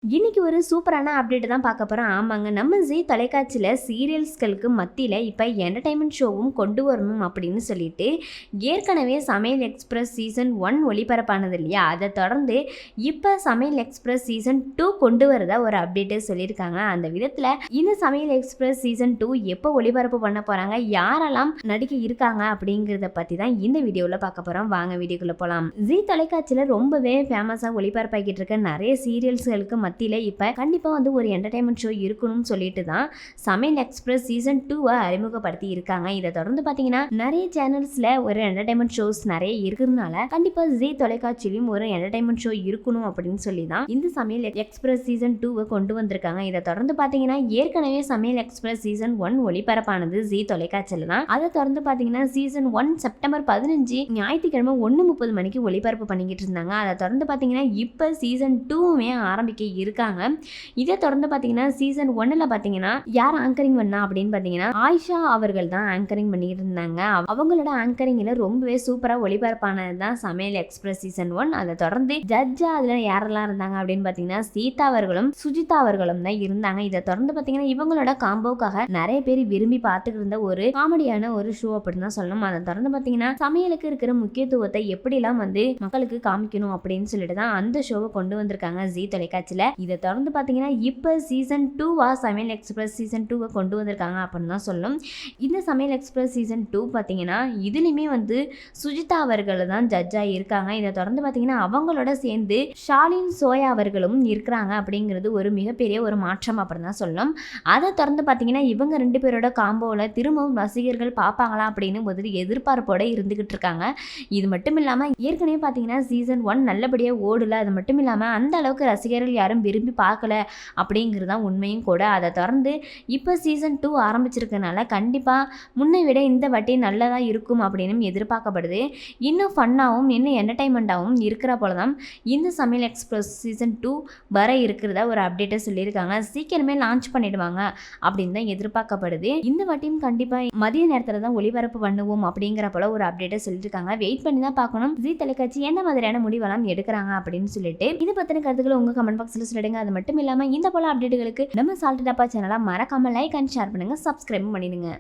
இன்னைக்கு ஒரு சூப்பரான அப்டேட் தான் பார்க்க போகிறோம். ஆமாங்க, நம்ம ஜீ தொலைக்காட்சியில் சீரியல்ஸ்களுக்கு மத்தியில் இப்போ என்டர்டைன்மெண்ட் ஷோவும் கொண்டு வரணும் அப்படின்னு சொல்லிட்டு ஏற்கனவே சமையல் எக்ஸ்பிரஸ் சீசன் 1 ஒளிபரப்பானது இல்லையா, அதை தொடர்ந்து இப்போ சமையல் எக்ஸ்பிரஸ் சீசன் 2 கொண்டு வரதா ஒரு அப்டேட்டே சொல்லியிருக்காங்க. அந்த விதத்தில் இந்த சமையல் எக்ஸ்பிரஸ் சீசன் 2 எப்போ ஒளிபரப்பு பண்ண போகிறாங்க, யாரெல்லாம் நடிக்க இருக்காங்க அப்படிங்கிறத பற்றி தான் இந்த வீடியோவில் பார்க்க போகிறோம். வாங்க வீடியோக்குள்ளே போகலாம். ஜீ தொலைக்காட்சியில் ரொம்பவே ஃபேமஸாக ஒளிபரப்பாகிட்டு இருக்க நிறைய சீரியல்ஸ்களுக்கு மத்தியில் இப்போ கண்டிப்பாக வந்து ஒரு என்டர்டைன்மெண்ட் ஷோ இருக்கணும்னு சொல்லிட்டு தான் சமையல் எக்ஸ்பிரஸ் சீசன் 2 அறிமுகப்படுத்தி இருக்காங்க. இதை தொடர்ந்து பார்த்தீங்கன்னா நிறைய சேனல்ஸில் ஒரு என்டர்டைன்மெண்ட் ஷோஸ் நிறைய இருக்கிறதுனால கண்டிப்பாக ஜீ தொலைக்காட்சியிலும் ஒரு என்டர்டைன்மெண்ட் ஷோ இருக்கணும் அப்படின்னு சொல்லி தான் இந்த சமையல் எக்ஸ்பிரஸ் சீசன் 2 கொண்டு வந்திருக்காங்க. இதை தொடர்ந்து பார்த்தீங்கன்னா ஏற்கனவே சமையல் எக்ஸ்பிரஸ் சீசன் 1 ஒளிபரப்பானது ஜீ தொலைக்காட்சியில் தான். அதை தொடர்ந்து பார்த்தீங்கன்னா சீசன் 1 செப்டம்பர் 15 ஞாயிற்றுக்கிழமை 1:30 மணிக்கு ஒளிபரப்பு பண்ணிக்கிட்டு இருந்தாங்க. அதை தொடர்ந்து பார்த்தீங்கன்னா இப்போ சீசன் 2மே ஆரம்பிக்க இருக்காங்க. இதை தொடர்ந்து பார்த்தீங்கன்னா சீசன் 1ல் பார்த்தீங்கன்னா யார் ஆங்கரிங் பண்ணா அப்படின்னு பார்த்தீங்கன்னா ஆயிஷா அவர்கள் தான் ஆங்கரிங் பண்ணிட்டு இருந்தாங்க. அவங்களோட ஆங்கரிங்கில் ரொம்பவே சூப்பராக ஒளிபரப்பானது தான் சமையல் எக்ஸ்பிரஸ் சீசன் 1. அதை தொடர்ந்து ஜட்ஜா அதில் யாரெல்லாம் இருந்தாங்க அப்படின்னு பார்த்தீங்கன்னா சீதா அவர்களும் சுஜிதா அவர்களும் தான் இருந்தாங்க. இதை தொடர்ந்து பார்த்தீங்கன்னா இவங்களோட காம்போக்காக நிறைய பேர் விரும்பி பார்த்துட்டு இருந்த ஒரு காமெடியான ஒரு ஷோ அப்படின்னு தான் சொல்லணும். அதை தொடர்ந்து பார்த்தீங்கன்னா சமையலுக்கு இருக்கிற முக்கியத்துவத்தை எப்படிலாம் வந்து மக்களுக்கு காமிக்கணும் அப்படின்னு சொல்லிட்டு தான் அந்த ஷோவை கொண்டு வந்திருக்காங்க ஜீ தொலைக்காட்சியில். இதை தொடர்ந்து பார்த்தீங்கன்னா இப்போ சீசன் 2 சமையல் எக்ஸ்பிரஸ் சீசன் 2 கொண்டு வந்திருக்காங்க அப்படின்னு தான் சொல்லணும். இந்த சமையல் எக்ஸ்பிரஸ் சீசன் 2 பார்த்தீங்கன்னா இதுலையுமே வந்து சுஜிதா அவர்கள் தான் ஜட்ஜாக இருக்காங்க. இதை தொடர்ந்து பார்த்தீங்கன்னா அவங்களோட சேர்ந்து ஷாலின் சோயா அவர்களும் இருக்கிறாங்க அப்படிங்கிறது ஒரு மிகப்பெரிய ஒரு மாற்றம் அப்படின்னு தான் சொல்லணும். அதை தொடர்ந்து பார்த்தீங்கன்னா இவங்க 2 பேரோட காம்போவில் திரும்பவும் ரசிகர்கள் பார்ப்பாங்களா அப்படின்னு ஒரு எதிர்பார்ப்போடு இருந்துகிட்டு இருக்காங்க. இது மட்டும் இல்லாமல் ஏற்கனவே பார்த்தீங்கன்னா சீசன் 1 நல்லபடியாக ஓடல. அது மட்டும் இல்லாமல் அந்த அளவுக்கு ரசிகர்கள் யாரும் விரும்பி பார்க்கல அப்படிங்கிறது தான் உண்மையும் கூட. அதை தொடர்ந்து இப்போ சீசன் 2 ஆரம்பிச்சிருக்கனால கண்டிப்பாக முன்னை விட இந்த வாட்டி நல்லதாக இருக்கும் அப்படின்னு எதிர்பார்க்கப்படுது. இன்னும் ஃபன்னாகவும் இன்னும் என்டர்டைன்மெண்ட்டாகவும் இருக்கிற போல தான் இந்த சமையல் எக்ஸ்பிரஸ் சீசன் 2 வர இருக்கிறதா ஒரு அப்டேட்டை சொல்லியிருக்காங்க. சீக்கிரமே லான்ச் பண்ணிடுவாங்க அப்படின்னு தான் எதிர்பார்க்கப்படுது. இந்த வாட்டியும் கண்டிப்பாக மதிய நேரத்தில் தான் ஒளிபரப்பு பண்ணுவோம் அப்படிங்கிற போல ஒரு அப்டேட்டை சொல்லியிருக்காங்க. வெயிட் பண்ணி தான் பார்க்கணும் ஜீ தொலைக்காட்சி எந்த மாதிரியான முடிவெல்லாம் எடுக்கிறாங்க அப்படின்னு சொல்லிட்டு. இது பற்றின கருத்துக்களை உங்கள் கமெண்ட் பாக்ஸில் சொல்லிடுங்க. அது மட்டும் இல்லாமல் இந்த போல அப்டேட்டுகளுக்கு நம்ம சால்ட் டப்பா சேனலை மறக்காம லைக் அண்ட் ஷேர் பண்ணுங்க, சப்ஸ்கிரைப் பண்ணிடுங்க.